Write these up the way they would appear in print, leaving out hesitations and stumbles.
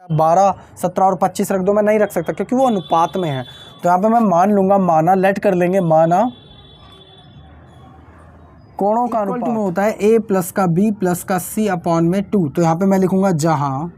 12, 17 और 25 रख दो, मैं नहीं रख सकता क्योंकि वो अनुपात में है। तो यहाँ पे मैं मान लूँगा, माना लेट कर लेंगे, माना कोणों का अनुपात में होता है a प्लस का b प्लस का c अपॉन में 2। तो यहाँ पे मैं लिखूँगा जहाँ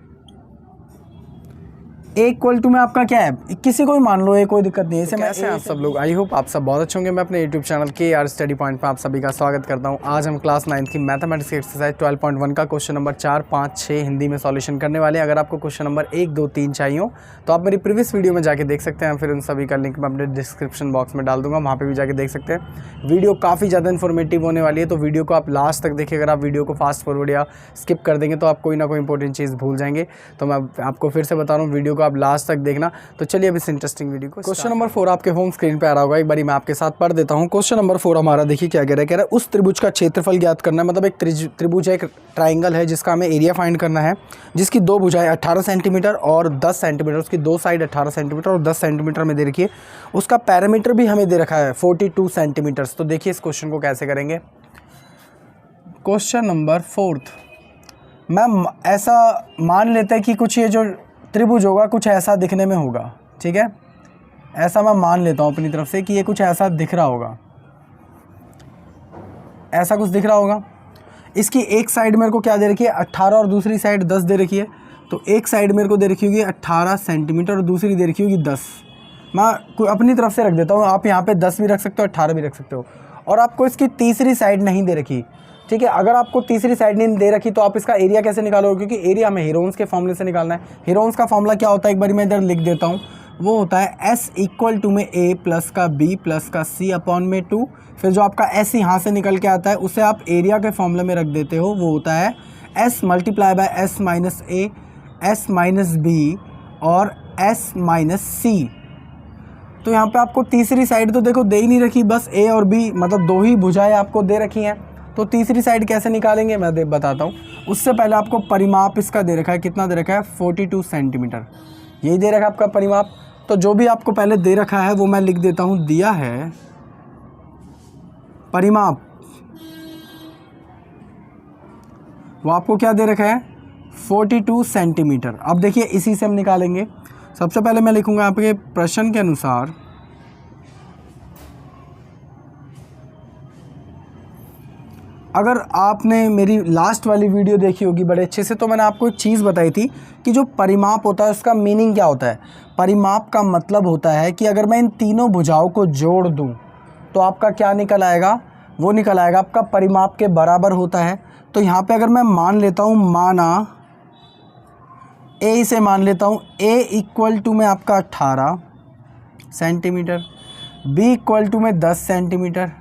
a इक्वल टू में आपका क्या है, किसी को भी मान लो a, कोई दिक्कत नहीं है। इसे कैसे हैं आप सब लोग? आई होप आप सब बहुत अच्छे होंगे। मैं अपने YouTube channel KR study point पर आप सभी का स्वागत करता हूं। आज हम क्लास 9 की मैथमेटिक्स की एक्सरसाइज 12.1 का क्वेश्चन नंबर 4, 5, 6 हिंदी में सॉल्यूशन करने वाले हैं। अगर आपको क्वेश्चन नंबर 1, 2, 3 चाहिए हो तो आप मेरी प्रीवियस वीडियो में जाके देख सकते हैं, फिर उन सभी का लिंक मैं अपने डिस्क्रिप्शन बॉक्स में डाल दूंगा, वहाँ पर भी जाके देख सकते हैं। वीडियो काफ़ी ज़्यादा इन्फॉर्मेटिव होने वाली है, तो वीडियो को आप लास्ट तक देखिए। अगर आप वीडियो को फास्ट फॉरवर्ड या स्किप कर देंगे तो आप कोई ना कोई इंपॉर्टेंट चीज़ भूल जाएंगे। तो मैं आपको फिर से बता रहा हूँ, वीडियो को आप लास्ट तक देखना। तो चलिए अब इस इंटरेस्टिंग वीडियो को, क्वेश्चन नंबर 4 आपके होम स्क्रीन पे आ रहा होगा, एक बारी मैं आपके साथ पढ़ देता हूँ। क्वेश्चन नंबर 4 हमारा देखिए क्या कह रहा है उस त्रिभुज का क्षेत्रफल ज्ञात करना है। मतलब एक त्रिभुज है, एक ट्राइंगल है जिसका हमें एरिया फाइंड करना है, जिसकी दो भुजाएं 18 सेंटीमीटर और 10 सेंटीमीटर, उसकी दो साइड 18 सेंटीमीटर और 10 सेंटीमीटर में दे रखी है। उसका पैरामीटर भी हमें दे रखा है 42 सेंटीमीटर। तो देखिए इस क्वेश्चन को कैसे करेंगे। क्वेश्चन नंबर 4, मैम ऐसा मान लेते हैं कि कुछ ये जो त्रिभुज होगा कुछ ऐसा दिखने में होगा, ठीक है। ऐसा मैं मान लेता हूँ अपनी तरफ से कि ये कुछ ऐसा दिख रहा होगा, ऐसा कुछ दिख रहा होगा। इसकी एक साइड मेरे को क्या दे रखी है 18 और दूसरी साइड 10 दे रखी है। तो एक साइड मेरे को दे रखी होगी 18 सेंटीमीटर और दूसरी दे रखी होगी 10। मैं अपनी तरफ से रख देता हूँ, आप यहाँ पे 10 भी रख सकते हो, 18 भी रख सकते हो। और आपको इसकी तीसरी साइड नहीं दे रखी, ठीक है। अगर आपको तीसरी साइड नहीं दे रखी तो आप इसका एरिया कैसे निकालोगे, क्योंकि एरिया हमें हीरोन्स के फॉर्मूले से निकालना है। हीरोन्स का फॉर्मूला क्या होता है, एक बार मैं इधर लिख देता हूँ। वो होता है S इक्वल टू में A प्लस का B प्लस का C अपॉन में 2। फिर जो आपका S यहाँ से निकल के आता है उसे आप एरिया के फॉर्मूले में रख देते हो। वो होता है S multiply by S minus A, S minus B और S माइनस C। तो यहाँ पे आपको तीसरी साइड तो देखो दे ही नहीं रखी, बस A और B मतलब दो ही भुजाएं आपको दे रखी हैं। तो तीसरी साइड कैसे निकालेंगे मैं बताता हूँ। उससे पहले आपको परिमाप इसका दे रखा है, कितना दे रखा है 42 सेंटीमीटर, यही दे रखा है आपका परिमाप। तो जो भी आपको पहले दे रखा है वो मैं लिख देता हूँ, दिया है परिमाप, वो आपको क्या दे रखा है 42 सेंटीमीटर। अब देखिए इसी से हम निकालेंगे। सबसे पहले मैं लिखूँगा आपके प्रश्न के अनुसार अगर आपने मेरी लास्ट वाली वीडियो देखी होगी बड़े अच्छे से, तो मैंने आपको एक चीज़ बताई थी कि जो परिमाप होता है उसका मीनिंग क्या होता है। परिमाप का मतलब होता है कि अगर मैं इन तीनों भुजाओं को जोड़ दूं तो आपका क्या निकल आएगा, वो निकल आएगा आपका परिमाप के बराबर होता है। तो यहाँ पे अगर मैं मान लेता हूँ, माना A से मान लेता हूँ, A इक्वल टू में आपका 18 सेंटीमीटर, B इक्वल टू में 10 सेंटीमीटर।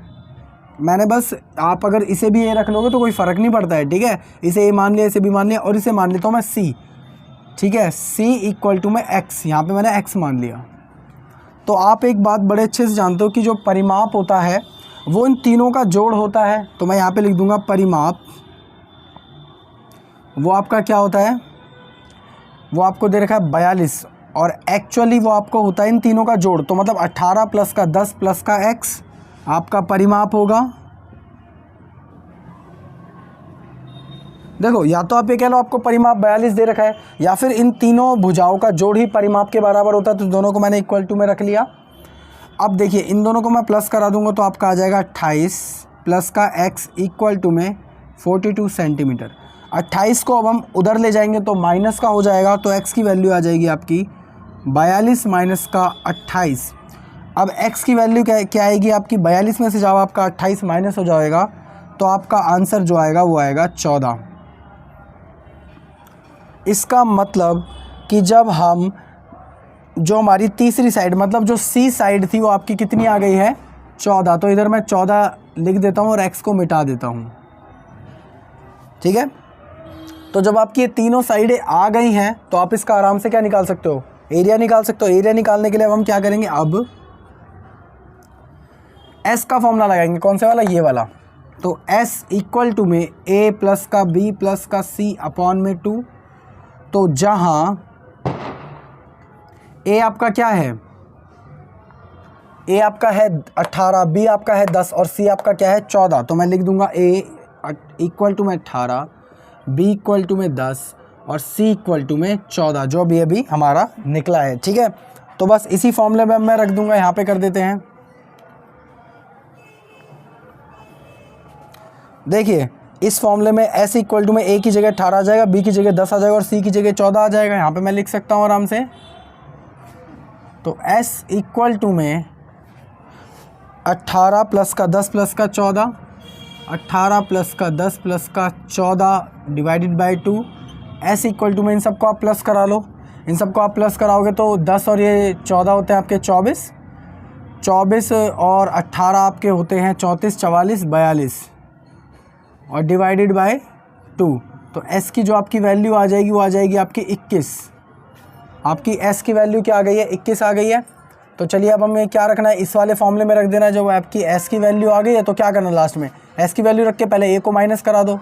मैंने बस, आप अगर इसे भी ये रख लोगे तो कोई फ़र्क नहीं पड़ता है, ठीक है। इसे ए मान लिया, इसे भी मान लिया, और इसे मान लेता हूँ मैं C, ठीक है। C इक्वल टू में X, यहाँ पे मैंने X मान लिया। तो आप एक बात बड़े अच्छे से जानते हो कि जो परिमाप होता है वो इन तीनों का जोड़ होता है। तो मैं यहाँ पे लिख दूँगा परिमाप, वो आपका क्या होता है, वो आपको दे रखा है 42, और एक्चुअली वो आपको होता है इन तीनों का जोड़। तो मतलब 18 प्लस का 10 प्लस का X आपका परिमाप होगा। देखो या तो आप ये कह लो आपको परिमाप 42 दे रखा है, या फिर इन तीनों भुजाओं का जोड़ ही परिमाप के बराबर होता है। तो दोनों को मैंने इक्वल टू में रख लिया। अब देखिए इन दोनों को मैं प्लस करा दूंगा तो आपका आ जाएगा 28 प्लस का X इक्वल टू में 42 सेंटीमीटर। 28 को अब हम उधर ले जाएंगे तो माइनस का हो जाएगा, तो X की वैल्यू आ जाएगी आपकी 42 माइनस का 28। अब x की वैल्यू क्या आएगी आपकी, 42 में से जब आपका 28 माइनस हो जाएगा तो आपका आंसर जो आएगा वो आएगा 14। इसका मतलब कि जब हम जो हमारी तीसरी साइड मतलब जो C साइड थी वो आपकी कितनी आ गई है 14। तो इधर मैं 14 लिख देता हूँ और x को मिटा देता हूँ, ठीक है। तो जब आपकी ये तीनों साइडें आ गई हैं तो आप इसका आराम से क्या निकाल सकते हो, एरिया निकाल सकते हो। एरिया निकालने के लिए अब हम क्या करेंगे, अब S का फॉर्मूला लगाएंगे, कौन से वाला, ये वाला। तो S इक्वल टू में A प्लस का B प्लस का C अपॉन में 2। तो जहाँ A आपका क्या है, A आपका है 18, B आपका है 10 और C आपका क्या है 14। तो मैं लिख दूंगा A इक्वल टू में 18, B इक्वल टू में 10 और C इक्वल टू में 14, जो भी अभी हमारा निकला है। ठीक है, तो बस इसी फॉर्मूले में मैं रख दूंगा, यहाँ पे कर देते हैं। देखिए इस फॉर्मूले में S इक्वल टू में A की जगह 18 आ जाएगा, B की जगह 10 आ जाएगा और C की जगह 14 आ जाएगा। यहाँ पे मैं लिख सकता हूँ आराम से। तो S इक्वल टू में 18 प्लस का 10 प्लस का 14, 18 प्लस का 10 प्लस का 14 divided by 2। S equal to में इन सबको आप प्लस करा लो, इन सबको आप प्लस कराओगे तो 10 और ये 14 होते हैं आपके 24, 24 और 18 आपके होते हैं 34, 44, 42 और डिवाइडेड बाय 2। तो S की जो आपकी वैल्यू आ जाएगी वो आ जाएगी आपकी 21। आपकी S की वैल्यू क्या आ गई है, 21 आ गई है। तो चलिए अब हमें क्या रखना है, इस वाले फॉर्मूले में रख देना है। जब आपकी S की वैल्यू आ गई है तो क्या करना है, लास्ट में S की वैल्यू रख के पहले A को माइनस करा दो।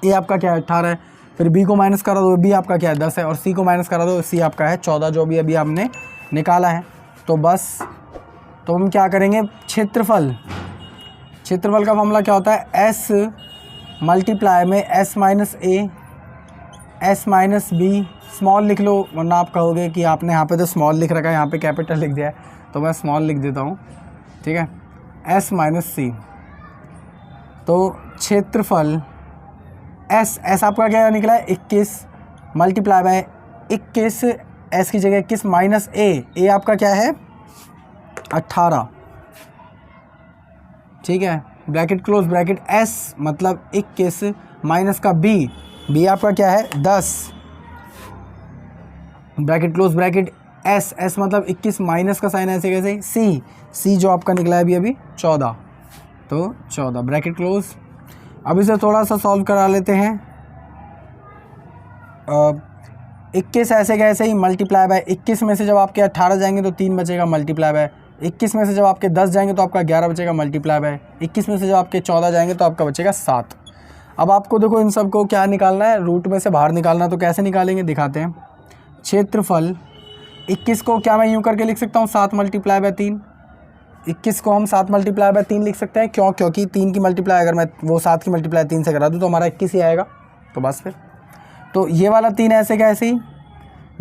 A आपका क्या है 18 है, फिर B को माइनस करा दो, B आपका क्या है 10 है, और C को माइनस करा दो, C आपका है 14, जो भी अभी आपने निकाला है। तो बस तो हम क्या करेंगे, क्षेत्रफल का फॉर्मूला क्या होता है, S मल्टीप्लाई में S minus A, S minus B, small लिख लो वरना आप कहोगे कि आपने यहाँ पे तो स्मॉल लिख रखा है, यहाँ पे कैपिटल लिख दिया है, तो मैं स्मॉल लिख देता हूँ। ठीक है, S माइनस C। तो क्षेत्रफल S आपका क्या निकला है 21 मल्टीप्लाई बाय 21, S की जगह 21 माइनस A आपका क्या है 18। ठीक है, ब्रैकेट क्लोज ब्रैकेट, S मतलब 21 माइनस का B आपका क्या है 10, ब्रैकेट क्लोज ब्रैकेट, S मतलब 21 माइनस का साइन ऐसे कैसे, C जो आपका निकला है अभी 14, तो 14 ब्रैकेट क्लोज। अब इसे थोड़ा सा सॉल्व करा लेते हैं। 21 ऐसे कैसे ही मल्टीप्लाई बाय 21 में से जब आपके 18 जाएंगे तो 3 बचेगा, मल्टीप्लाई बाय 21 में से जब आपके 10 जाएंगे तो आपका 11 बचेगा, मल्टीप्लाई बाय 21 में से जब आपके 14 जाएंगे तो आपका बचेगा 7। अब आपको देखो इन सब को क्या निकालना है, रूट में से बाहर निकालना। तो कैसे निकालेंगे दिखाते हैं। क्षेत्रफल 21 को क्या मैं यूँ करके लिख सकता हूँ 7 मल्टीप्लाई बाय 3। 21 को हम 7 मल्टीप्लाई बाय 3 लिख सकते हैं, क्यों, क्योंकि 3 की मल्टीप्लाई अगर मैं वो 7 की मल्टीप्लाई 3 से करा दूँ तो हमारा 21 ही आएगा। तो बस फिर तो ये वाला 3 ऐसे कैसे ही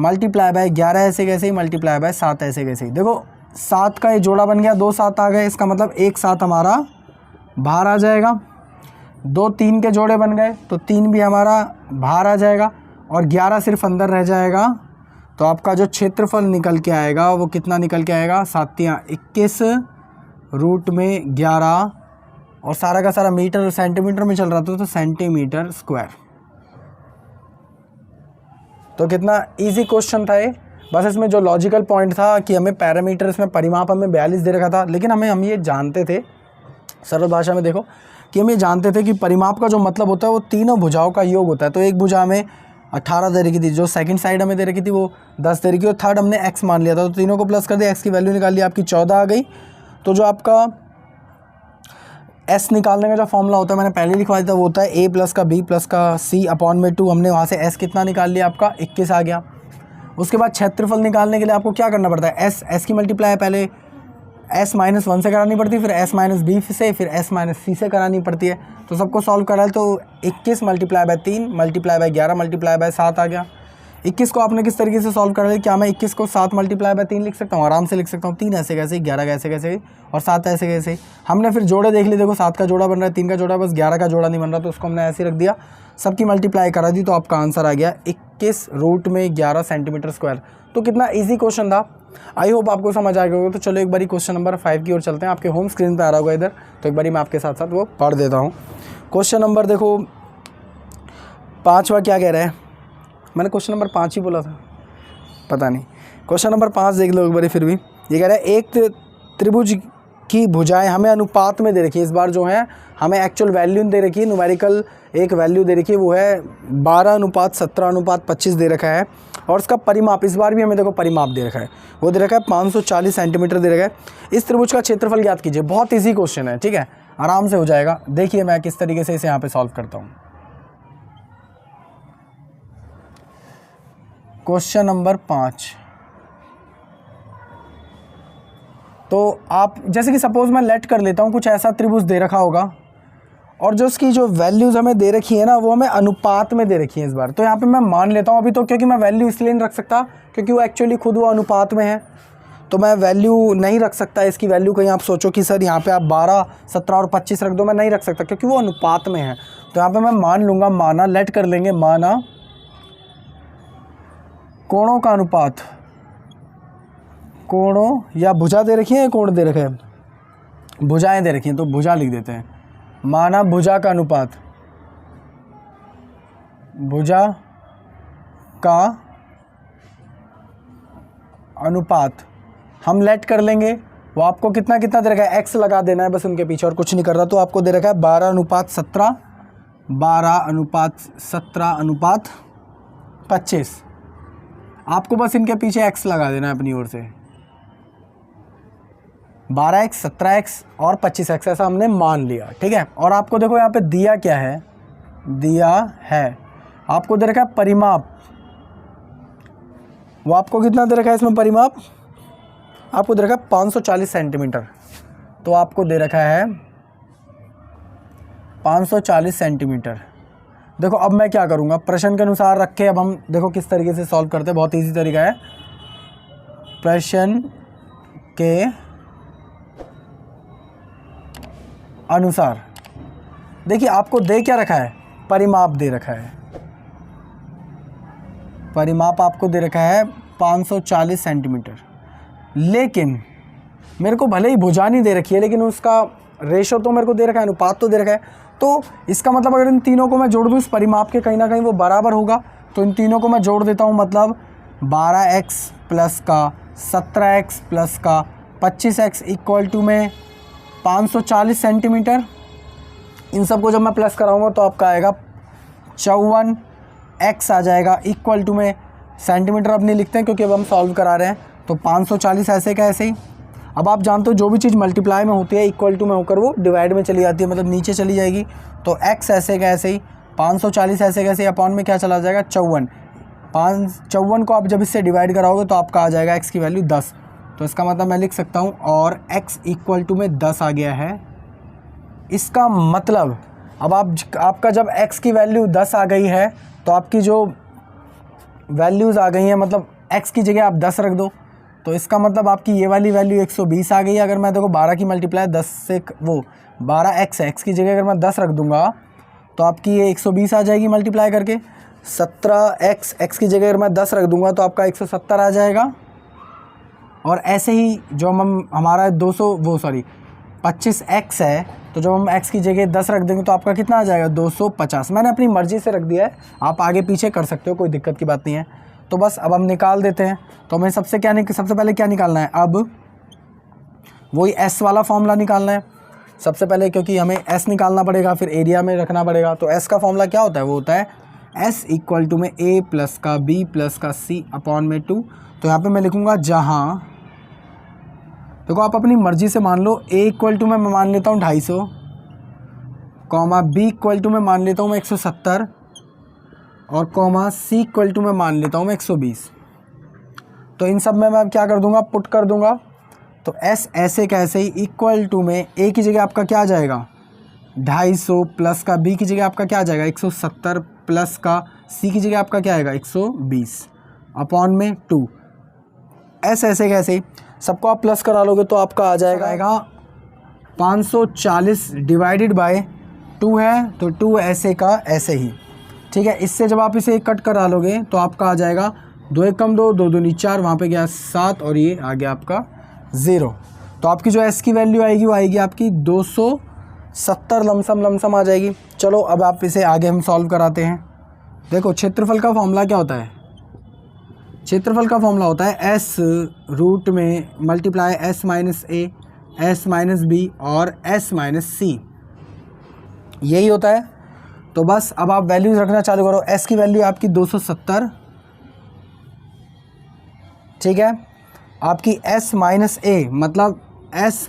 मल्टीप्लाई बाय 11 ऐसे कैसे ही मल्टीप्लाई बाय 7 ऐसे कैसे ही। देखो 7 का ये जोड़ा बन गया, 2 7 आ गए, इसका मतलब 1 7 हमारा बाहर आ जाएगा। 2 3 के जोड़े बन गए तो 3 भी हमारा बाहर आ जाएगा और 11 सिर्फ अंदर रह जाएगा। तो आपका जो क्षेत्रफल निकल के आएगा वो कितना निकल के आएगा, 7 या 21 रूट में 11 और सारा का सारा मीटर और सेंटीमीटर में चल रहा था तो सेंटीमीटर स्क्वायर। तो कितना इजी क्वेश्चन था ये। बस इसमें जो लॉजिकल पॉइंट था कि हमें पैरामीटर, इसमें परिमाप हमें 42 दे रखा था, लेकिन हम ये जानते थे, सरल भाषा में देखो कि हम ये जानते थे कि परिमाप का जो मतलब होता है वो तीनों भुजाओं का योग होता है। तो एक भुजा में 18 दे रखी थी, जो सेकंड साइड हमें दे रखी थी वो 10 दे रखी और थर्ड हमने x मान लिया था, तो तीनों को प्लस कर दिया, x की वैल्यू निकाल ली, आपकी 14 आ गई। तो जो आपका s निकालने का जो फॉर्मूला होता है मैंने पहले लिखवा दिया था, वो होता है a प्लस का b प्लस का c अपॉन में 2। हमने वहाँ से s कितना निकाल लिया, आपका 21 आ गया। उसके बाद क्षेत्रफल निकालने के लिए आपको क्या करना पड़ता है, s की मल्टीप्लाई पहले s माइनस 1 से करानी पड़ती है, फिर s माइनस b से, फिर s माइनस c से करानी पड़ती है। तो सबको सॉल्व करा है तो 21 multiply by 3 multiply by 11 multiply by 7 आ गया। 21 को आपने किस तरीके से सॉल्व करा है, क्या मैं 21 को 7 मल्टीप्लाई बाय 3 लिख सकता हूँ, आराम से लिख सकता हूँ। 3 ऐसे कैसे, 11 कैसे कैसे और 7 ऐसे कैसे। हमने फिर जोड़े देख लिए, देखो 7 का जोड़ा बन रहा है, 3 का जोड़ा, बस 11 का जोड़ा नहीं बन रहा, तो उसको हमने ऐसे रख दिया, सबकी मल्टीप्लाई करा दी, तो आपका आंसर आ गया 21 रूट में 11 सेंटीमीटर स्क्वायर। तो कितना ईजी क्वेश्चन था, आई होप आपको समझ आ गया होगा। तो चलो एक बारी क्वेश्चन नंबर 5 की ओर चलते हैं। आपके होम स्क्रीन पे आ रहा होगा इधर, तो एक बारी मैं आपके साथ साथ वो पढ़ देता हूँ। क्वेश्चन नंबर देखो 5वां क्या कह रहा है, मैंने क्वेश्चन नंबर 5 ही बोला था, पता नहीं। क्वेश्चन नंबर 5 देख लो एक बारी फिर भी। ये कह रहा है एक त्रिभुज की भुजाएं हमें अनुपात में दे रखी है। इस बार जो है हमें एक्चुअल वैल्यू दे रखी है, न्यूमेरिकल एक वैल्यू दे रखी है, वो है 12:17:25 दे रखा है। और इसका परिमाप इस बार भी हमें देखो परिमाप दे रखा है, वो दे रखा है 540 सेंटीमीटर दे रखा है। इस त्रिभुज का क्षेत्रफल ज्ञात कीजिए। बहुत ईजी क्वेश्चन है, ठीक है, आराम से हो जाएगा। देखिए मैं किस तरीके से इसे यहाँ पे सॉल्व करता हूँ। क्वेश्चन नंबर 5, तो आप जैसे कि सपोज मैं लेट कर लेता हूँ, कुछ ऐसा त्रिभुज दे रखा होगा और जो उसकी जो वैल्यूज़ हमें दे रखी है ना वो हमें अनुपात में दे रखी है इस बार। तो यहाँ पे मैं मान लेता हूँ अभी तो, क्योंकि मैं वैल्यू इसलिए नहीं रख सकता क्योंकि वो एक्चुअली खुद वो अनुपात में है, तो मैं वैल्यू नहीं रख सकता इसकी वैल्यू। कहीं आप सोचो कि सर यहाँ पे आप 12, 17 और 25 रख दो, मैं नहीं रख सकता क्योंकि वो अनुपात में है। तो यहाँ पे मैं मान लूँगा, माना लेट कर लेंगे, माना कोणों का अनुपात, कोणों या भुजा दे रखी है, कोण दे रखे हैं, भुजाएं दे रखी हैं तो भुजा लिख देते हैं। माना भुजा का अनुपात, भुजा का अनुपात हम लेट कर लेंगे। वो आपको कितना कितना दे रखा है, एक्स लगा देना है बस उनके पीछे और कुछ नहीं कर रहा। तो आपको दे रखा है 12:17, 12:17:25। आपको बस इनके पीछे एक्स लगा देना है अपनी ओर से, 12x, 17x और 25x ऐसा हमने मान लिया, ठीक है। और आपको देखो यहाँ पे दिया क्या है, दिया है आपको दे रखा है परिमाप। वो आपको कितना दे रखा है इसमें परिमाप, आपको दे रखा है 540 सेंटीमीटर। तो आपको दे रखा है 540 सेंटीमीटर। देखो अब मैं क्या करूँगा, प्रश्न के अनुसार रख के अब हम देखो किस तरीके से सॉल्व करते हैं। बहुत इजी तरीका है, प्रश्न के अनुसार। देखिए आपको दे क्या रखा है, परिमाप दे रखा है, परिमाप आपको दे रखा है 540 सेंटीमीटर। लेकिन मेरे को भले ही भुजा नहीं दे रखी है, लेकिन उसका रेशो तो मेरे को दे रखा है, अनुपात तो दे रखा है। तो इसका मतलब अगर इन तीनों को मैं जोड़ दूँ इस परिमाप के, कहीं ना कहीं वो बराबर होगा। तो इन तीनों को मैं जोड़ देता हूँ, मतलब 12x प्लस का 17x प्लस का 25x इक्वल टू में 540 सेंटीमीटर। इन सब को जब मैं प्लस कराऊंगा तो आपका आएगा 54x आ जाएगा इक्वल टू में, सेंटीमीटर अब नहीं लिखते हैं क्योंकि अब हम सॉल्व करा रहे हैं। तो 540 ऐसे का ऐसे ही। अब आप जानते हो जो भी चीज़ मल्टीप्लाई में होती है इक्वल टू में होकर वो डिवाइड में चली जाती है, मतलब नीचे चली जाएगी। तो x ऐसे का ऐसे ही, 540 ऐसे कैसे, अपॉन में क्या चला जाएगा 54। 54 को आप जब इससे डिवाइड कराओगे तो आपका आ जाएगा x की वैल्यू 10। तो इसका मतलब मैं लिख सकता हूँ और x इक्वल टू में 10 आ गया है। इसका मतलब अब आपका जब x की वैल्यू 10 आ गई है तो आपकी जो वैल्यूज़ आ गई हैं, मतलब x की जगह आप 10 रख दो, तो इसका मतलब आपकी ये वाली वैल्यू 120 आ गई है। अगर मैं देखो 12 की मल्टीप्लाई 10 से वो 12x है, x की जगह अगर मैं 10 रख दूंगा तो आपकी ये 120 आ जाएगी मल्टीप्लाई करके। 17x, x की जगह अगर मैं 10 रख दूंगा तो आपका 170 आ जाएगा। और ऐसे ही जो हमारा 25x है, तो जब हम x की जगह 10 रख देंगे तो आपका कितना आ जाएगा 250। मैंने अपनी मर्ज़ी से रख दिया है, आप आगे पीछे कर सकते हो, कोई दिक्कत की बात नहीं है। तो बस अब हम निकाल देते हैं। तो हमें सबसे पहले क्या निकालना है, अब वही s वाला फॉर्मूला निकालना है सबसे पहले, क्योंकि हमें s निकालना पड़ेगा, फिर एरिया में रखना पड़ेगा। तो s का फॉर्मूला क्या होता है, वो होता है s इक्वल टू में a प्लस का b प्लस का c अपॉन में 2। तो यहाँ पे मैं लिखूँगा जहाँ, देखो आप अपनी मर्ज़ी से मान लो, a इक्वल टू में मैं मान लेता हूँ 250, कॉमा b इक्वल टू में मान लेता हूँ मैं 170 और कॉमा c इक्वल टू में मान लेता हूँ मैं 120। तो इन सब में मैं क्या कर दूंगा, पुट कर दूंगा। तो s ऐसे कैसे ही इक्वल टू में a की जगह आपका क्या आ जाएगा 250 प्लस का b की जगह आपका क्या आ जाएगा 170 प्लस का c की जगह आपका क्या आएगा 120 अपॉन में 2। s ऐसे कैसे ही सबको आप प्लस करा लोगे तो आपका आ जाएगा 540 डिवाइडेड बाय 2 है, तो 2 ऐसे का ऐसे ही, ठीक है। इससे जब आप इसे कट करा लोगे तो आपका आ जाएगा 2 1 कम 2, 2 2 4, वहाँ पे गया 7 और ये आ गया आपका 0। तो आपकी जो s की वैल्यू आएगी वो आएगी आपकी 270 लमसम आ जाएगी। चलो अब आप इसे आगे हम सॉल्व कराते हैं। देखो क्षेत्रफल का फॉर्मूला क्या होता है, क्षेत्रफल का फॉर्मूला होता है s रूट में multiply s minus a, s minus b और s माइनस c, यही होता है। तो बस अब आप वैल्यूज रखना चालू करो। s की वैल्यू आपकी 270, ठीक है। आपकी s माइनस a मतलब s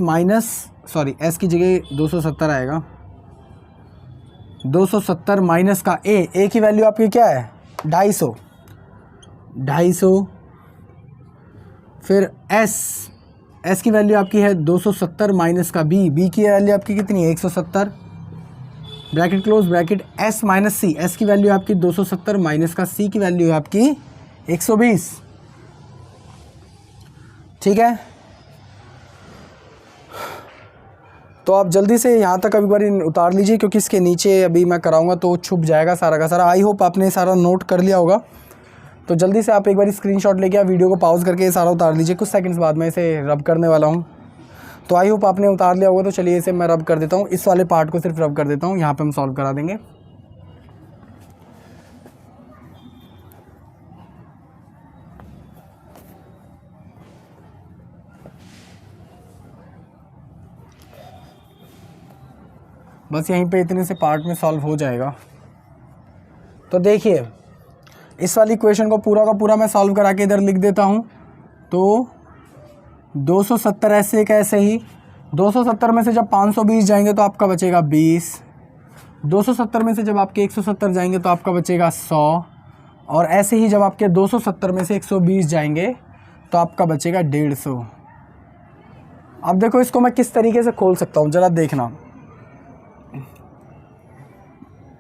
की जगह 270 आएगा, 270 माइनस का a की वैल्यू आपकी क्या है 250, फिर s की वैल्यू आपकी है 270 माइनस का b की वैल्यू आपकी कितनी है 170, bracket close bracket, S minus C, S की वैल्यू है आपकी 270 माइनस का सी की वैल्यू है आपकी 120। ठीक है, तो आप जल्दी से यहाँ तक अभी बारी उतार लीजिए, क्योंकि इसके नीचे अभी मैं कराऊंगा तो छुप जाएगा सारा का सारा। आई होप आपने सारा नोट कर लिया होगा। तो जल्दी से आप एक बार स्क्रीनशॉट लेके आप वीडियो को पॉज करके ये सारा उतार लीजिए। कुछ सेकंड्स बाद मैं इसे रब करने वाला हूँ। तो आई होप आपने उतार लिया होगा। तो चलिए इसे मैं रब कर देता हूँ, इस वाले पार्ट को सिर्फ रब कर देता हूँ, यहाँ पे हम सॉल्व करा देंगे। बस यहीं पे इतने से पार्ट में सॉल्व हो जाएगा। तो देखिए इस वाली इक्वेशन को पूरा का पूरा मैं सॉल्व करा के इधर लिख देता हूँ। तो 270 ऐसे कैसे ही 270 में से जब 520 जाएंगे तो आपका बचेगा 20, 270 में से जब आपके 170 जाएंगे तो आपका बचेगा 100, और ऐसे ही जब आपके 270 में से 120 जाएंगे तो आपका बचेगा 150। अब देखो इसको मैं किस तरीके से खोल सकता हूँ, ज़रा देखना।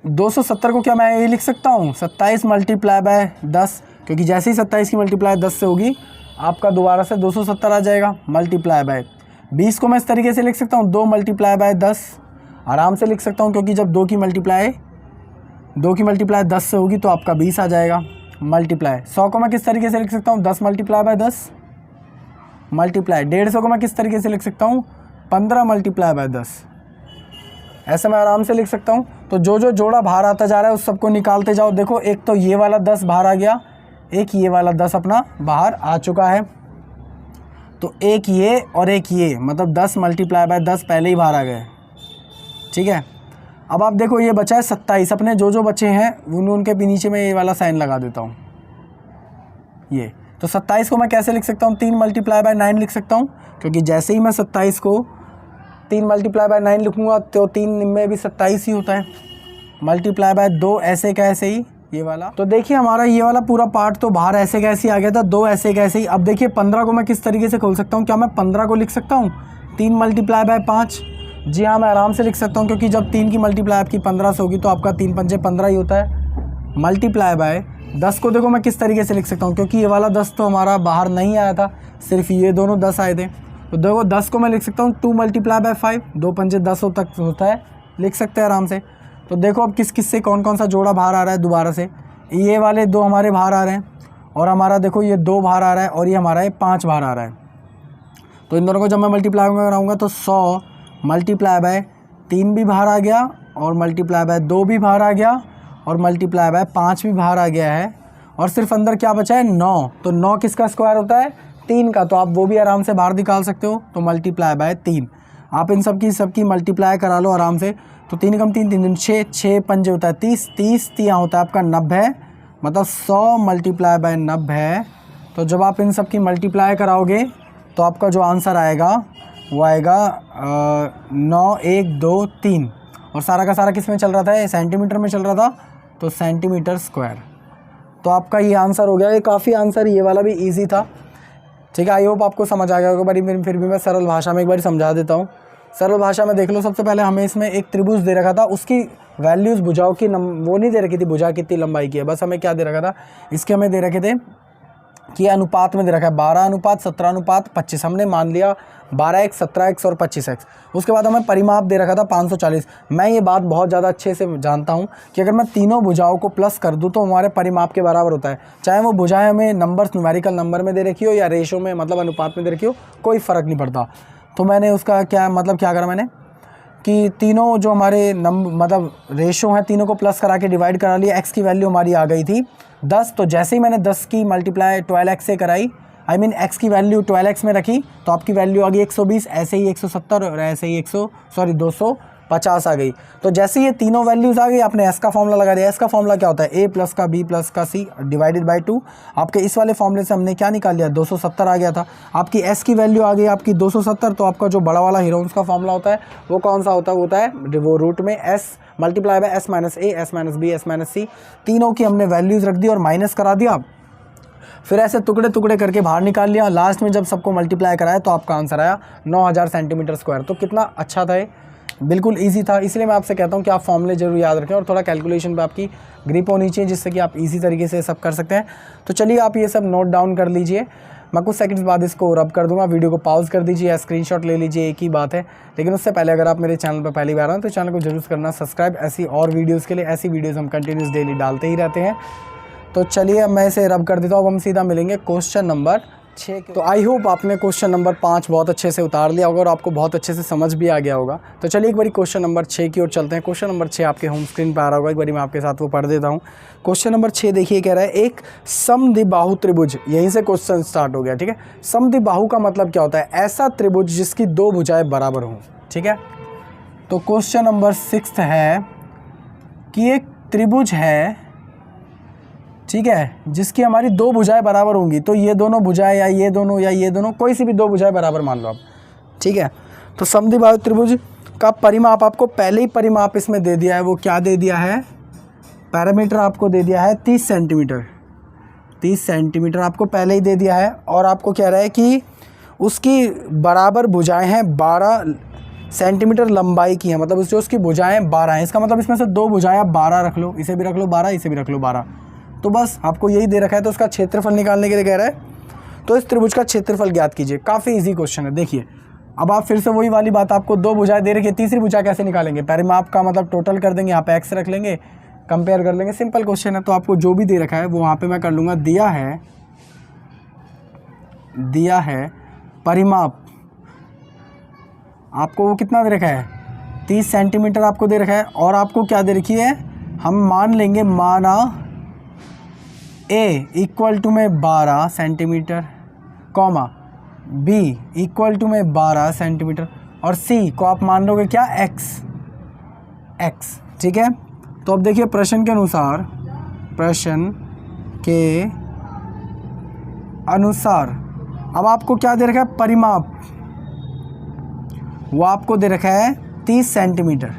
270 को क्या मैं ये लिख सकता हूँ 27 मल्टीप्लाई बाय 10, क्योंकि जैसे ही 27 की मल्टीप्लाई 10 से होगी आपका दोबारा से 270 आ जाएगा, मल्टीप्लाई बाय 20 को मैं इस तरीके से लिख सकता हूँ 2 मल्टीप्लाई बाय 10, आराम से लिख सकता हूँ, क्योंकि जब 2 की मल्टीप्लाई 10 से होगी तो आपका 20 आ जाएगा, मल्टीप्लाई 100 को मैं किस तरीके से लिख सकता हूँ 10 मल्टीप्लाई बाय 10, मल्टीप्लाई 150 को मैं किस तरीके से लिख सकता हूँ 15 मल्टीप्लाई बाय 10, ऐसे मैं आराम से लिख सकता हूँ। तो जो जो जोड़ा बाहर आता जा रहा है उस सबको निकालते जाओ। देखो एक तो ये वाला 10 बाहर आ गया, एक ये वाला 10 अपना बाहर आ चुका है, तो एक ये और एक ये, मतलब 10 मल्टीप्लाई बाय 10 पहले ही बाहर आ गए। ठीक है, अब आप देखो ये बचा है 27, अपने जो जो बचे हैं उनके भी नीचे में ये वाला साइन लगा देता हूँ ये। तो 27 को मैं कैसे लिख सकता हूँ 3 मल्टीप्लाई बाय 9 लिख सकता हूँ, क्योंकि जैसे ही मैं 27 को 3 मल्टीप्लाई बाय 9 लिखूँगा तो 3 में भी 27 ही होता है, मल्टीप्लाई बाय 2 ऐसे का ऐसे ही ये वाला। तो देखिए हमारा ये वाला पूरा पार्ट तो बाहर ऐसे कैसे आ गया था, 2 ऐसे कैसे ही। अब देखिए 15 को मैं किस तरीके से खोल सकता हूँ, क्या मैं 15 को लिख सकता हूँ 3 मल्टीप्लाई बाय 5? जी हाँ, मैं आराम से लिख सकता हूँ, क्योंकि जब 3 की मल्टीप्लाई आपकी 15 से होगी तो आपका 3 पंजे 15 ही होता है, मल्टीप्लाई बाय 10 को देखो मैं किस तरीके से लिख सकता हूँ, क्योंकि ये वाला 10 तो हमारा बाहर नहीं आया था, सिर्फ ये दोनों 10 आए थे। तो देखो 10 को मैं लिख सकता हूँ 2 मल्टीप्लाई बाय 5, 2 पंजे 10 तक होता है, लिख सकते हैं आराम से। तो देखो अब किस किस से कौन कौन सा जोड़ा बाहर आ रहा है दोबारा से, ये वाले 2 हमारे बाहर आ रहे हैं, और हमारा देखो ये 2 बाहर आ रहा है, और ये हमारा 5 बाहर आ रहा है। तो इन दोनों को जब मैं मल्टीप्लाई कराऊंगा तो 100 मल्टीप्लाई बाय 3 भी बाहर आ गया, और मल्टीप्लाई बाय 2 भी बाहर आ गया, और मल्टीप्लाई बाय 5 भी बाहर आ गया है, और सिर्फ अंदर क्या बचा है 9। तो 9 किसका स्क्वायर होता है 3 का, तो आप वो भी आराम से बाहर निकाल सकते हो। तो मल्टीप्लाई बाय 3, आप इन सबकी मल्टीप्लाई करा लो आराम से। तो 3 कम 3 3 6, 6 पंजे होता है 30, 30 यहाँ होता है आपका 90, मतलब 100 मल्टीप्लाई बाय 90। तो जब आप इन सबकी मल्टीप्लाई कराओगे तो आपका जो आंसर आएगा वो आएगा 9 1 2 3, और सारा का सारा किस में चल रहा था, सेंटीमीटर में चल रहा था, तो सेंटीमीटर स्क्वायर। तो आपका ये आंसर हो गया। ये काफ़ी आंसर ये वाला भी ईजी था। ठीक है, आई होप आपको समझ आ गया होगा। बड़ी फिर भी मैं सरल भाषा में एक बार समझा देता हूँ। सरल भाषा में देख लो, सबसे पहले हमें इसमें एक त्रिभुज दे रखा था, उसकी वैल्यूज़ भुजाओं की वो नहीं दे रखी थी, भुजा कितनी लंबाई की है, बस हमें क्या दे रखा था, इसके हमें दे रखे थे कि अनुपात में दे रखा है 12:17:25। हमने मान लिया 12x 17x और 25x। उसके बाद हमें परिमाप दे रखा था 540। मैं ये बात बहुत ज़्यादा अच्छे से जानता हूँ कि अगर मैं तीनों भुजाओं को प्लस कर दूँ तो हमारे परिमाप के बराबर होता है, चाहे वो भुजाएं हमें नंबर्स न्यूमेरिकल नंबर में दे रखी हो या रेशो में, मतलब अनुपात में दे रखी हो, कोई फ़र्क नहीं पड़ता। तो मैंने उसका क्या करा मैंने कि तीनों जो हमारे मतलब रेशो हैं तीनों को प्लस करा के डिवाइड करा लिया। x की वैल्यू हमारी आ गई थी 10, तो जैसे ही मैंने 10 की मल्टीप्लाई 12x से कराई, x की वैल्यू 12x में रखी, तो आपकी वैल्यू आ गई 120, ऐसे ही 170 और ऐसे ही 250 आ गई। तो जैसे ये तीनों वैल्यूज़ आ गई, आपने s का फॉर्मूला लगा दिया। s का फॉर्मूला क्या होता है, a प्लस का b प्लस का c डिवाइडेड बाई 2। आपके इस वाले फॉर्मूले से हमने क्या निकाल लिया, 270 आ गया था। आपकी s की वैल्यू आ गई आपकी 270, तो आपका जो बड़ा वाला हीरोन्स का फॉर्मूला होता है वो कौन सा होता है, वो होता है वो रूट में s multiply by s minus a, s minus b, s minus c। तीनों की हमने वैल्यूज़ रख दी और माइनस करा दिया, फिर ऐसे टुकड़े टुकड़े करके बाहर निकाल लिया। लास्ट में जब सबको मल्टीप्लाई कराया तो आपका आंसर आया 9000 सेंटीमीटर स्क्वायर। तो कितना अच्छा था बिल्कुल इजी था, इसलिए मैं आपसे कहता हूँ कि आप फॉर्मूले जरूर याद रखें और थोड़ा कैलकुलेशन पे आपकी ग्रिप होनी चाहिए, जिससे कि आप इजी तरीके से सब कर सकते हैं। तो चलिए आप ये सब नोट डाउन कर लीजिए, मैं कुछ सेकंड्स बाद इसको रब कर दूंगा। वीडियो को पॉज कर दीजिए या स्क्रीनशॉट ले लीजिए, एक ही बात है। लेकिन उससे पहले अगर आप मेरे चैनल पर पहली बार आए तो चैनल को जरूर करना सब्सक्राइब, ऐसी और वीडियोज़ के लिए। ऐसी वीडियोज़ हम कंटिन्यूस डेली डालते ही रहते हैं। तो चलिए अब मैं इसे रब कर देता हूँ। अब हम सीधा मिलेंगे क्वेश्चन नंबर 6। तो आई होप आपने क्वेश्चन नंबर 5 बहुत अच्छे से उतार लिया होगा और आपको बहुत अच्छे से समझ भी आ गया होगा। तो चलिए एक बारी क्वेश्चन नंबर 6 की ओर चलते हैं। क्वेश्चन नंबर 6 आपके होम स्क्रीन पर आ रहा होगा, एक बारी मैं आपके साथ वो पढ़ देता हूँ। क्वेश्चन नंबर 6 देखिए, कह रहा है एक समद्विबाहु त्रिभुज, यहीं से क्वेश्चन स्टार्ट हो गया, ठीक है। समद्विबाहु का मतलब क्या होता है? ऐसा त्रिभुज जिसकी 2 भुजाएं बराबर हों, ठीक है। तो क्वेश्चन नंबर 6 है कि एक त्रिभुज है, ठीक है, जिसकी हमारी 2 भुजाएं बराबर होंगी। तो ये दोनों भुजाएं या ये दोनों कोई सी भी 2 भुजाएं बराबर मान लो आप, ठीक है। तो समद्विबाहु त्रिभुज का परिमाप आपको पहले ही परिमाप इसमें दे दिया है। वो क्या दे दिया है? पैरामीटर आपको दे दिया है 30 सेंटीमीटर। 30 सेंटीमीटर आपको पहले ही दे दिया है। और आपको कह रहा है कि उसकी बराबर भुजाएं हैं 12 सेंटीमीटर लंबाई की है, मतलब जो उसकी भुजाएं 12 हैं। इसका मतलब इसमें से 2 भुजाएं आप 12 रख लो, इसे भी रख लो 12, इसे भी रख लो 12। तो बस आपको यही दे रखा है। तो उसका क्षेत्रफल निकालने के लिए कह रहा है, तो इस त्रिभुज का क्षेत्रफल ज्ञात कीजिए। काफ़ी इजी क्वेश्चन है। देखिए अब आप फिर से वही वाली बात, आपको 2 भुजाएं दे रखी है, तीसरी भुजा कैसे निकालेंगे? परिमाप का मतलब टोटल कर देंगे, यहाँ पे एक्स रख लेंगे, कंपेयर कर लेंगे, सिंपल क्वेश्चन है। तो आपको जो भी दे रखा है वो वहाँ पे मैं कर लूँगा। दिया है परिमाप, आपको वो कितना दे रखा है? 30 सेंटीमीटर आपको दे रखा है। और आपको क्या दे रखी है? हम मान लेंगे, माना A इक्वल टू में 12 centimetre, comma B equal to में 12 सेंटीमीटर, और C को आप मान लोगे क्या? X, ठीक है। तो अब देखिए प्रश्न के अनुसार अब आपको क्या दे रखा है? परिमाप, वो आपको दे रखा है 30 सेंटीमीटर।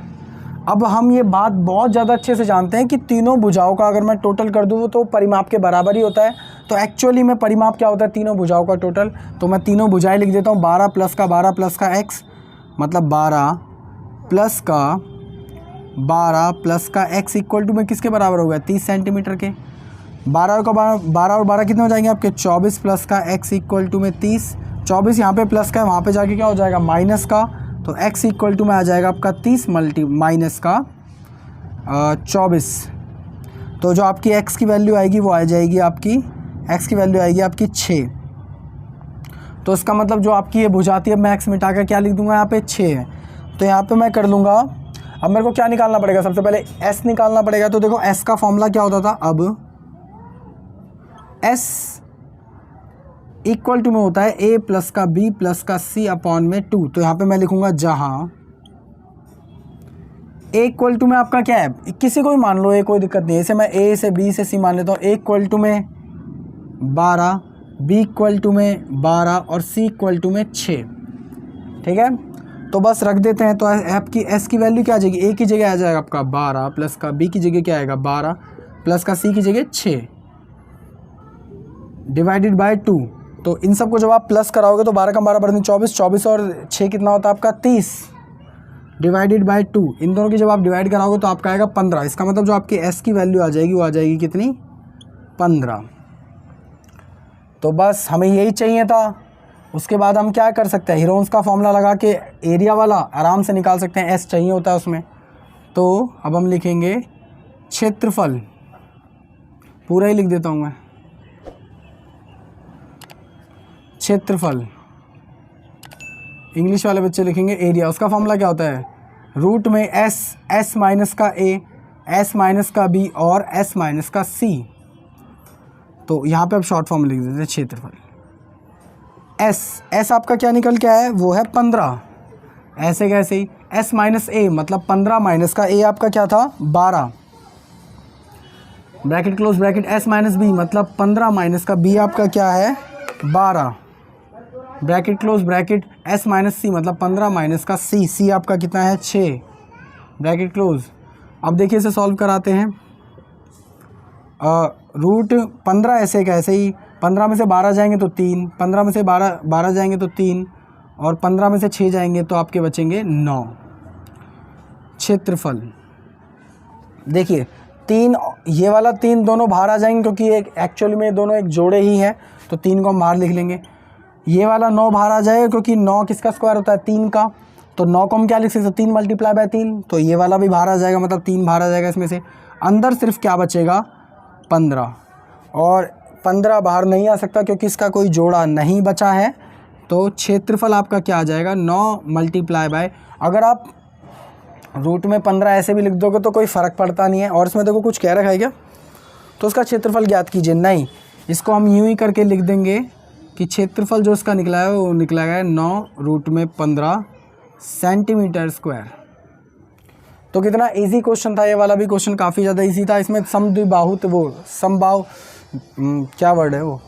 अब हम ये बात बहुत ज़्यादा अच्छे से जानते हैं कि तीनों भुजाओं का अगर मैं टोटल कर दूँ तो परिमाप के बराबर ही होता है। तो एक्चुअली में परिमाप क्या होता है? तीनों भुजाओं का टोटल। तो मैं तीनों भुजाएं लिख देता हूँ, 12 प्लस का 12 प्लस का x, मतलब 12 प्लस का x इक्वल टू में किसके बराबर हो गया? 30 सेंटीमीटर के। 12 और 12 कितने हो जाएंगे आपके? 24 प्लस का x इक्वल टू में 30। 24 यहाँ पे प्लस का है, वहाँ पे जाके क्या हो जाएगा? माइनस का। तो x इक्वल टू में आ जाएगा आपका 30 माइनस का 24। तो जो आपकी x की वैल्यू आएगी वो आ जाएगी आपकी, x की वैल्यू आएगी आपकी 6। तो इसका मतलब जो आपकी ये भुजा आती है, मैं x मिटा कर क्या लिख दूंगा? यहाँ पे 6 है। तो यहाँ पे मैं कर लूँगा, अब मेरे को क्या निकालना पड़ेगा? सबसे पहले s निकालना पड़ेगा। तो देखो s का फॉर्मूला क्या होता था? अब s इक्वल टू में होता है a प्लस का b प्लस का c अपॉन में 2। तो यहाँ पे मैं लिखूंगा जहाँ a इक्वल टू में आपका क्या है? किसी को भी मान लो, a कोई दिक्कत नहीं है। इसे मैं a से b से c मान लेता हूँ। a इक्वल टू में 12, b इक्वल टू में 12 और c इक्वल टू में 6, ठीक है। तो बस रख देते हैं। तो आपकी s की वैल्यू क्या आ जाएगी? a की जगह आ जाएगा आपका 12 प्लस का b की जगह क्या आएगा? 12 प्लस का c की जगह 6 डिवाइडेड बाय 2। तो इन सबको जब आप प्लस कराओगे तो 12 का 12 बढ़ने 24, 24 और 6 कितना होता है आपका? 30 डिवाइडेड बाय 2। इन दोनों की जब आप डिवाइड कराओगे तो आपका आएगा 15। इसका मतलब जो आपकी s की वैल्यू आ जाएगी वो आ जाएगी कितनी? 15। तो बस हमें यही चाहिए था। उसके बाद हम क्या कर सकते हैं? हीरोन्स का फॉर्मूला लगा के एरिया वाला आराम से निकाल सकते हैं, s चाहिए होता है उसमें। तो अब हम लिखेंगे क्षेत्रफल, पूरा ही लिख देता हूँ मैं, क्षेत्रफल। इंग्लिश वाले बच्चे लिखेंगे एरिया। उसका फॉर्मूला क्या होता है? रूट में s माइनस का a, s माइनस का b और s माइनस का c। तो यहाँ पे अब शॉर्ट फॉर्म लिख देते हैं क्षेत्रफल। s आपका क्या निकल के आया है? वो है 15। ऐसे कैसे ही s माइनस a मतलब 15 माइनस का a आपका क्या था? 12, bracket close bracket, s minus b मतलब 15 माइनस का b आपका क्या है? 12, bracket close bracket, s minus C मतलब 15 माइनस का c आपका कितना है? 6, ब्रैकेट क्लोज। अब देखिए इसे सॉल्व कराते हैं। रूट 15 ऐसे कैसे ही, 15 में से 12 जाएंगे तो 3, 15 में से 12 जाएंगे तो 3, और 15 में से 6 जाएंगे तो आपके बचेंगे 9। क्षेत्रफल, देखिए 3, ये वाला 3 दोनों बाहर आ जाएंगे क्योंकि एक एक्चुअली में दोनों एक जोड़े ही हैं, तो 3 को हम बाहर लिख लेंगे। ये वाला 9 बाहर आ जाएगा क्योंकि 9 किसका स्क्वायर होता है, 3 का, तो 9 को हम क्या लिख सकते हैं, 3 मल्टीप्लाई बाय 3, तो ये वाला भी बाहर आ जाएगा, मतलब 3 बाहर आ जाएगा इसमें से। अंदर सिर्फ क्या बचेगा, 15, और 15 बाहर नहीं आ सकता क्योंकि इसका कोई जोड़ा नहीं बचा है। तो क्षेत्रफल आपका क्या आ जाएगा, 9 मल्टीप्लाई बाय, अगर आप रूट में 15 ऐसे भी लिख दोगे तो कोई फ़र्क पड़ता नहीं है। और इसमें देखो कुछ कह रखा है क्या, तो उसका क्षेत्रफल ज्ञात कीजिए, नहीं, इसको हम यूँ ही करके लिख देंगे कि क्षेत्रफल जो इसका निकला है वो निकला है 9√15 सेंटीमीटर स्क्वायर। तो कितना इजी क्वेश्चन था ये वाला भी, क्वेश्चन काफ़ी ज़्यादा इजी था। इसमें समद्विबाहु समबाहु क्या वर्ड है वो,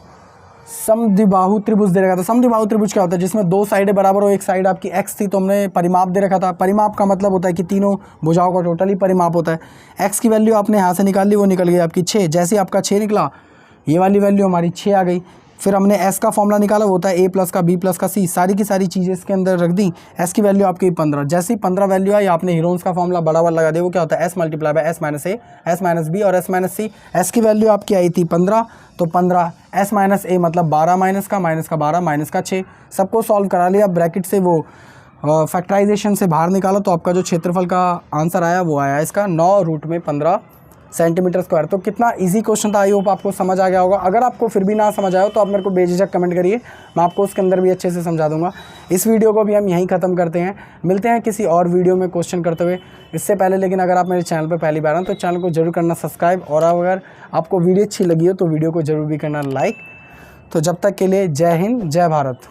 समद्विबाहु त्रिभुज दे रखा था। समद्विबाहु त्रिभुज क्या होता है, जिसमें 2 साइडें बराबर हो, एक साइड आपकी x थी, तो हमने परिमाप दे रखा था। परिमाप का मतलब होता है कि तीनों भुजाओं का टोटल ही परिमाप होता है। x की वैल्यू आपने यहाँ से निकाल ली, वो निकल गई आपकी 6। जैसे आपका 6 निकला, ये वाली वैल्यू हमारी 6 आ गई। फिर हमने s का फॉर्मूला निकाला, वो होता है a प्लस का b प्लस का c, सारी की सारी चीज़ें इसके अंदर रख दी। s की वैल्यू आपकी 15, जैसे ही 15 वैल्यू आई, आपने हीरोन्स का फॉर्मूला बराबर लगा दिया, वो क्या होता है, s multiply by s minus a, s minus b और s माइनस c। s की वैल्यू आपकी आई थी 15, तो 15 s माइनस a मतलब 12 माइनस का 12 माइनस का 6। सबको सॉल्व करा लिया, ब्रैकेट से वो फैक्टराइजेशन से बाहर निकाला, तो आपका जो क्षेत्रफल का आंसर आया वो आया इसका 9√15 सेंटीमीटर स्क्वायर। तो कितना इजी क्वेश्चन था, आई होप आपको समझ आ गया होगा। अगर आपको फिर भी ना समझ आया हो तो आप मेरे को बेझिझक कमेंट करिए, मैं आपको उसके अंदर भी अच्छे से समझा दूंगा। इस वीडियो को भी हम यहीं ख़त्म करते हैं, मिलते हैं किसी और वीडियो में क्वेश्चन करते हुए। इससे पहले लेकिन अगर आप मेरे चैनल पर पहली बार हैं तो चैनल को जरूर करना सब्सक्राइब, और अगर आपको वीडियो अच्छी लगी हो तो वीडियो को ज़रूर भी करना लाइक। तो जब तक के लिए जय हिंद, जय भारत।